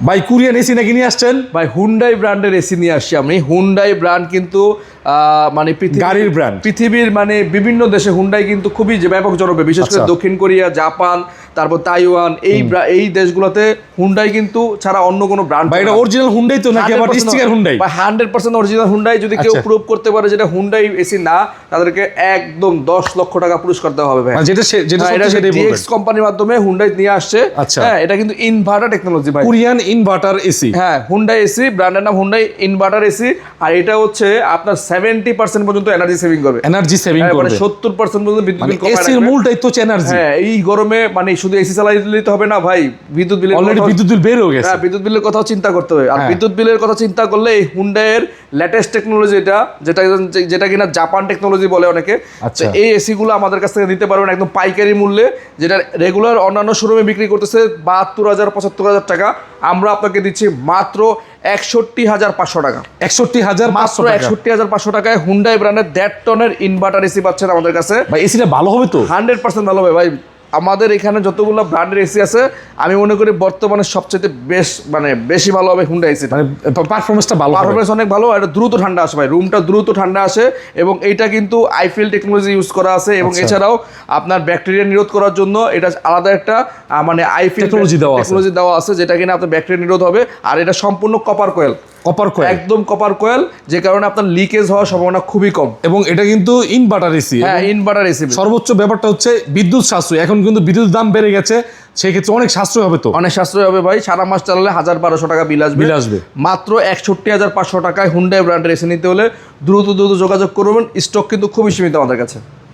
ভাই Korean AC নাকি নিয়ে আসছেন? ভাই হুন্ডাই ব্র্যান্ডের এসি নিয়ে আসছি আমি। হুন্ডাই ব্র্যান্ড কিন্তু মানে গাড়ির ব্র্যান্ড, পৃথিবীর মানে বিভিন্ন দেশে হুন্ডাই কিন্তু খুবই ব্যাপক জনপ্রিয়, বিশেষ করে দক্ষিণ কোরিয়া, জাপান, তারপর তাইওয়ান, এই দেশগুলোতে হুন্ডাই কিন্তু ছাড়া অন্য কোনো ব্র্যান্ড। ভাই এটা অরিজিনাল হুন্ডাই তো নাকি আবার স্টিকার হুন্ডাই? ভাই 100% অরিজিনাল হুন্ডাই। যদি কেউ প্রুভ করতে পারে যেটা হুন্ডাই এসি না, তাদেরকে একদম 10 লক্ষ টাকা পুরস্কার দেওয়া হবে ভাই। যেটা ডিএক্স কোম্পানির মাধ্যমে হুন্ডাই নিয়ে আসছে। হ্যাঁ, এটা কিন্তু ইনভার্টার টেকনোলজি ভাই, কোরিয়ান ইনভার্টার এসি। হ্যাঁ, হুন্ডাই এসি, ব্র্যান্ডের নাম হুন্ডাই ইনভার্টার এসি। আর এটা হচ্ছে আপনার 70% পর্যন্ত এনার্জি সেভিং করবে। এনার্জি সেভিং করবে, মানে 70% পর্যন্ত বিদ্যুৎ বিল কমায়। এসির মূল দায়িত্ব হচ্ছে এনার্জি। হ্যাঁ, এই গরমে মানে শুধু এসি চালাইলে তো হবে না ভাই, বিদ্যুৎ বিলের অলরেডি বিদ্যুৎ বিল বের হয়ে গেছে। হ্যাঁ, বিদ্যুৎ বিলের কথাও চিন্তা করতে হবে। আর বিদ্যুৎ বিলের কথা চিন্তা করলে এই হুন্ডাইয়ের লেটেস্ট টেকনোলজি যেটা কিনা জাপান টেকনোলজি বলে অনেকে, এই এসি গুলো আমাদের কাছ থেকে নিতে পারবেন একদম পাইকারি মূল্যে। যেটা রেগুলার অন্যান্য শোরুমে বিক্রি করতেছে 72,000 75,000 টাকা, আমরা আপনাকে দিচ্ছি মাত্র 61,500 টাকা। 61,500 টাকায় হুন্ডাই ব্র্যান্ডের 1.5 টনের ইনভার্টার এসি পাচ্ছেন আমাদের কাছে। ভাই এসিটা ভালো হবে তো? 100% ভালো হবে ভাই। আমাদের এখানে যতগুলো ব্র্যান্ডের এসি আছে, আমি মনে করি বর্তমানে সবচেয়ে বেশি ভালো হবে হুন্ডাই এসি। মানে পারফরম্যান্সটা ভালো, পারফরম্যান্স অনেক ভালো। এটা দ্রুত ঠান্ডা আসে ভাই, রুমটা দ্রুত ঠান্ডা আসে। এবং এইটা কিন্তু আইফিল টেকনোলজি ইউজ করা আছে। এবং এছাড়াও আপনার ব্যাকটেরিয়া নিরোধ করার জন্য এটা আলাদা একটা মানে আইফিল টেকনোলজি দেওয়া আছে, যেটা কিনা আপনার ব্যাকটেরিয়া নিরোধ হবে। আর এটা সম্পূর্ণ কপার কয়েল, একদম কপার কয়েল, যে কারণে আপনার লিকেজ হওয়ার সম্ভাবনা খুবই কম। এবং এটা কিন্তু ইনভার্টার এসি। হ্যাঁ, ইনভার্টার এসি। সর্বোচ্চ ব্যাপারটা হচ্ছে বিদ্যুৎ সাশ্রয়। এখন কিন্তু বিদ্যুৎ দাম বেড়ে গেছে, সেই ক্ষেত্রে অনেক সাশ্রয় হবে তো। অনেক সাশ্রয় হবে ভাই। সারা মাস চালালে 1,200 টাকা বিল আসবে। মাত্র 61,500 টাকায় হুন্ডাই ব্র্যান্ডের এসি নিতে হলে দ্রুত যোগাযোগ করবেন। স্টক কিন্তু খুবই সীমিত আমাদের কাছে।